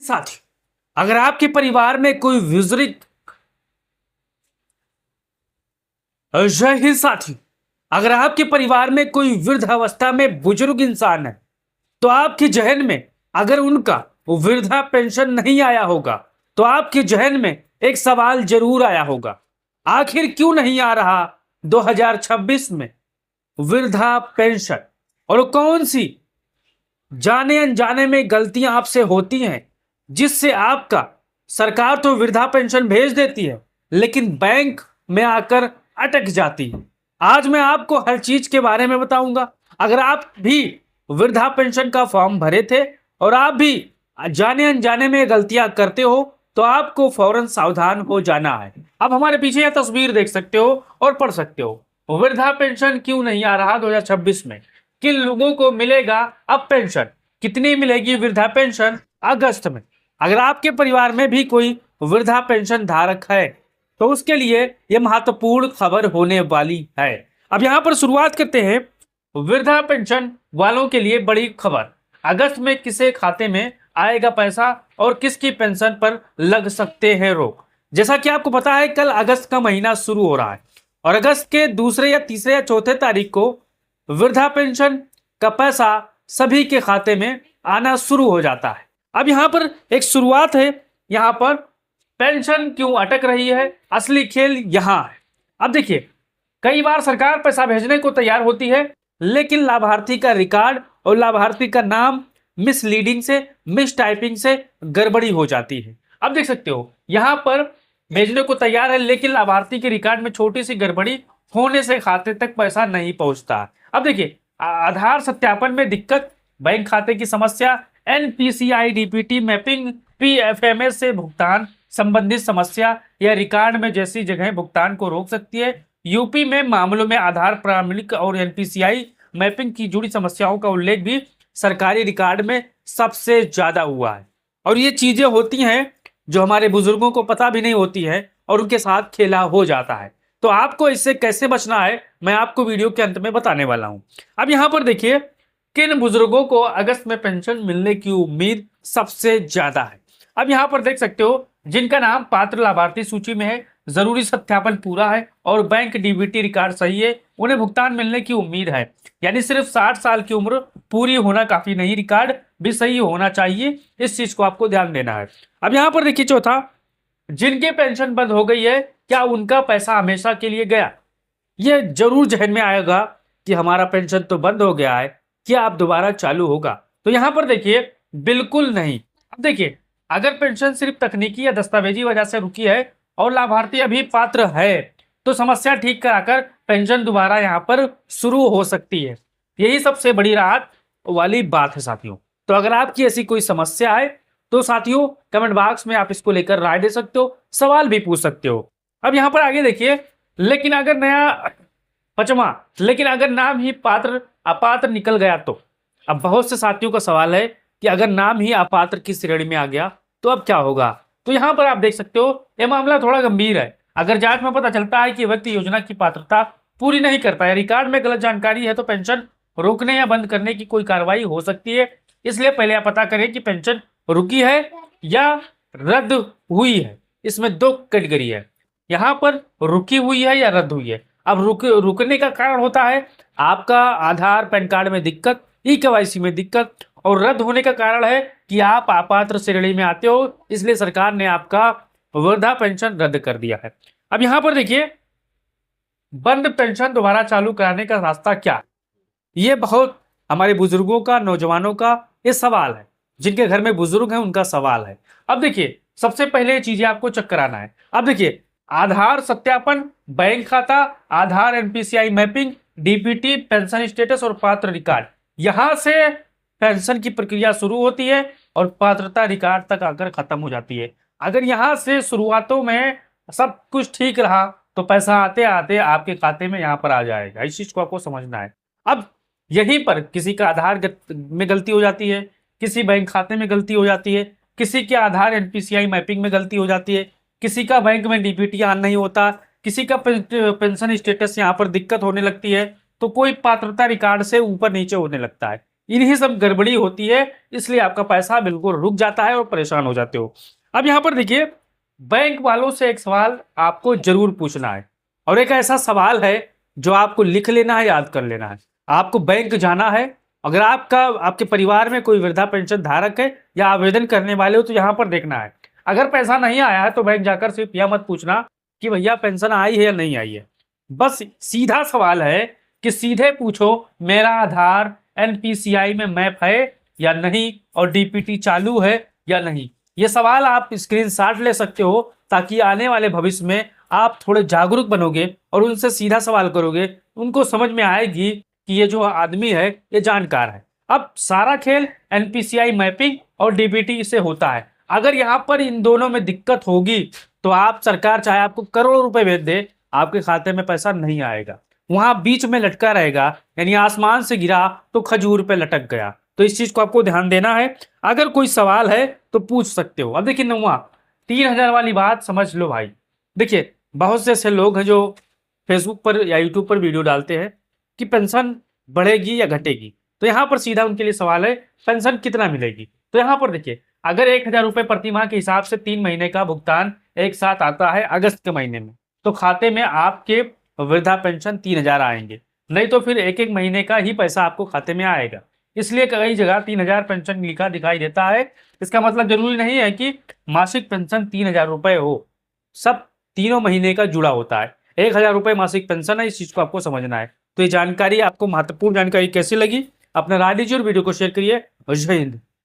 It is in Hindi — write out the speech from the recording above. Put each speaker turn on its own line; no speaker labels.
साथी, अगर आपके परिवार में कोई बुजुर्ग जय हिंद साथी, अगर आपके परिवार में कोई वृद्धावस्था में बुजुर्ग इंसान है तो आपके जहन में अगर उनका वृद्धा पेंशन नहीं आया होगा तो आपके जहन में एक सवाल जरूर आया होगा, आखिर क्यों नहीं आ रहा 2026 में वृद्धा पेंशन। और कौन सी जाने अनजाने में गलतियां आपसे होती हैं जिससे आपका सरकार तो वृद्धा पेंशन भेज देती है लेकिन बैंक में आकर अटक जाती है। आज मैं आपको हर चीज के बारे में बताऊंगा। अगर आप भी वृद्धा पेंशन का फॉर्म भरे थे और आप भी जाने अनजाने में गलतियां करते हो तो आपको फौरन सावधान हो जाना है। अब हमारे पीछे यह तस्वीर देख सकते हो और पढ़ सकते हो, वृद्धा पेंशन क्यों नहीं आ रहा 2026 में, किन लोगों को मिलेगा अब पेंशन, कितनी मिलेगी वृद्धा पेंशन अगस्त में। अगर आपके परिवार में भी कोई वृद्धा पेंशन धारक है तो उसके लिए यह महत्वपूर्ण खबर होने वाली है। अब यहां पर शुरुआत करते हैं वृद्धा पेंशन वालों के लिए बड़ी खबर। अगस्त में किसे खाते में आएगा पैसा और किसकी पेंशन पर लग सकते हैं रोक। जैसा कि आपको पता है कल अगस्त का महीना शुरू हो रहा है और अगस्त के दूसरे या तीसरे या चौथे तारीख को वृद्धा पेंशन का पैसा सभी के खाते में आना शुरू हो जाता है। अब यहां पर एक शुरुआत है, यहां पर पेंशन क्यों अटक रही है, असली खेल यहां है। अब देखिए, कई बार सरकार पैसा भेजने को तैयार होती है लेकिन लाभार्थी का रिकॉर्ड और लाभार्थी का नाम मिसलीडिंग से, मिस टाइपिंग से गड़बड़ी हो जाती है। अब देख सकते हो यहां पर भेजने को तैयार है लेकिन लाभार्थी के रिकॉर्ड में छोटी सी गड़बड़ी होने से खाते तक पैसा नहीं पहुंचता। अब देखिए, आधार सत्यापन में दिक्कत, बैंक खाते की समस्या, एनपीसीआई डीपीटी मैपिंग, पीएफएमएस से भुगतान संबंधित समस्या या रिकॉर्ड में जैसी जगह भुगतान को रोक सकती है। यूपी में मामलों में आधार प्रामाणिक और एनपीसीआई मैपिंग की जुड़ी समस्याओं का उल्लेख भी सरकारी रिकॉर्ड में सबसे ज्यादा हुआ है। और ये चीजें होती हैं जो हमारे बुजुर्गों को पता भी नहीं होती है और उनके साथ खेला हो जाता है। तो आपको इससे कैसे बचना है मैं आपको वीडियो के अंत में बताने वाला हूं। अब यहां पर देखिए, किन बुजुर्गों को अगस्त में पेंशन मिलने की उम्मीद सबसे ज्यादा है। अब यहां पर देख सकते हो जिनका नाम पात्र लाभार्थी सूची में है, जरूरी सत्यापन पूरा है और बैंक डीबीटी रिकॉर्ड सही है, उन्हें भुगतान मिलने की उम्मीद है। यानी सिर्फ 60 साल की उम्र पूरी होना काफी नहीं, रिकॉर्ड भी सही होना चाहिए, इस चीज को आपको ध्यान देना है। अब यहां पर देखिए चौथा, जिनकी पेंशन बंद हो गई है क्या उनका पैसा हमेशा के लिए गया। यह जरूर जहन में आएगा कि हमारा पेंशन तो बंद हो गया है, क्या अब दोबारा चालू होगा। तो यहां पर देखिए बिल्कुल नहीं। अब देखिए, अगर पेंशन सिर्फ तकनीकी या दस्तावेजी वजह से रुकी है और लाभार्थी अभी पात्र है तो समस्या ठीक कराकर पेंशन दोबारा यहां पर शुरू हो सकती है। यही सबसे बड़ी राहत वाली बात है साथियों। तो अगर आपकी ऐसी कोई समस्या है तो साथियों कमेंट बॉक्स में आप इसको लेकर राय दे सकते हो, सवाल भी पूछ सकते हो। अब यहां पर आगे देखिए, लेकिन अगर नाम ही पात्र अपात्र निकल गया तो। अब बहुत से साथियों का सवाल है कि अगर नाम ही अपात्र की श्रेणी में आ गया तो अब क्या होगा। तो यहां पर आप देख सकते हो यह मामला थोड़ा गंभीर है। अगर जांच में पता चलता है कि व्यक्ति योजना की पात्रता पूरी नहीं करता है, रिकॉर्ड में गलत जानकारी है तो पेंशन रोकने या बंद करने की कोई कार्रवाई हो सकती है। इसलिए पहले आप पता करें कि पेंशन रुकी है या रद्द हुई है। इसमें दो कैटेगरी है, यहां पर रुकी हुई है या रद्द हुई है। अब रुकने का कारण होता है आपका आधार पैन कार्ड में दिक्कत, ई-केवाईसी में दिक्कत, और रद्द होने का कारण है कि आप अपात्र श्रेणी में आते हो, इसलिए सरकार ने आपका वृद्धा पेंशन रद्द कर दिया है। अब यहां पर देखिए, बंद पेंशन दोबारा चालू कराने का रास्ता क्या है। ये बहुत हमारे बुजुर्गों का, नौजवानों का ये सवाल है, जिनके घर में बुजुर्ग हैं उनका सवाल है। अब देखिए, सबसे पहले ये चीजें आपको चेक कराना है। अब देखिए, आधार सत्यापन, बैंक खाता, Aadhaar NPCI mapping, DPT, pension status और पात्र रिकॉर्ड, यहां से पेंशन की प्रक्रिया शुरू होती है और पात्रता रिकॉर्ड तक आकर खत्म हो जाती है। अगर यहां से शुरुआतों में सब कुछ ठीक रहा तो पैसा आते आते आपके खाते में यहां पर आ जाएगा। इस चीज को आपको समझना है। अब यहीं पर किसी का आधार में गलती हो जाती है, किसी बैंक खाते में गलती हो जाती है, किसी के आधार एनपीसीआई मैपिंग में गलती हो जाती है, किसी का बैंक में डीबीटी ऑन नहीं होता, किसी का पेंशन स्टेटस यहाँ पर दिक्कत होने लगती है, तो कोई पात्रता रिकॉर्ड से ऊपर नीचे होने लगता है। इन्हीं सब गड़बड़ी होती है, इसलिए आपका पैसा बिल्कुल रुक जाता है और परेशान हो जाते हो। अब यहाँ पर देखिए, बैंक वालों से एक सवाल आपको जरूर पूछना है, और एक ऐसा सवाल है जो आपको लिख लेना है, याद कर लेना है। आपको बैंक जाना है, अगर आपके परिवार में कोई वृद्धा पेंशन धारक है या आवेदन करने वाले हो तो यहाँ पर देखना है। अगर पैसा नहीं आया है तो बैंक जाकर सिर्फ यह मत पूछना कि भैया पेंशन आई है या नहीं आई है। बस सीधा सवाल है कि सीधे पूछो, मेरा आधार एनपीसीआई में मैप है या नहीं, और डीपीटी चालू है या नहीं। ये सवाल आप स्क्रीनशॉट ले सकते हो, ताकि आने वाले भविष्य में आप थोड़े जागरूक बनोगे और उनसे सीधा सवाल करोगे, उनको समझ में आएगी कि ये जो आदमी है ये जानकार है। अब सारा खेल एनपीसीआई मैपिंग और डीबीटी से होता है। अगर यहाँ पर इन दोनों में दिक्कत होगी तो आप, सरकार चाहे आपको करोड़ों रुपए भेज दे, आपके खाते में पैसा नहीं आएगा। वहां बीच में लटका रहेगा, यानी आसमान से गिरा तो खजूर पे लटक गया। तो इस चीज को आपको ध्यान देना है। अगर कोई सवाल है तो पूछ सकते हो। अब देखिए 9वां, 3,000 वाली बात समझ लो भाई। देखिए बहुत से ऐसे लोग हैं जो फेसबुक पर या यूट्यूब पर वीडियो डालते हैं कि पेंशन बढ़ेगी या घटेगी। तो यहाँ पर सीधा उनके लिए सवाल है, पेंशन कितना मिलेगी। तो यहाँ पर देखिए, अगर 1,000 रुपए प्रति माह के हिसाब से 3 महीने का भुगतान एक साथ आता है अगस्त के महीने में, तो खाते में आपके वृद्धा पेंशन 3,000 आएंगे। नहीं तो फिर एक एक महीने का ही पैसा आपको खाते में आएगा। इसलिए कई जगह 3,000 पेंशन लिखा दिखाई देता है। इसका मतलब जरूरी नहीं है कि मासिक पेंशन 3,000 रुपए हो, सब तीनों महीने का जुड़ा होता है। 1,000 रुपए मासिक पेंशन है, इस चीज को आपको समझना है। तो ये जानकारी, आपको महत्वपूर्ण जानकारी कैसी लगी, अपना राय दीजिए और वीडियो को शेयर करिए। जय हिंद।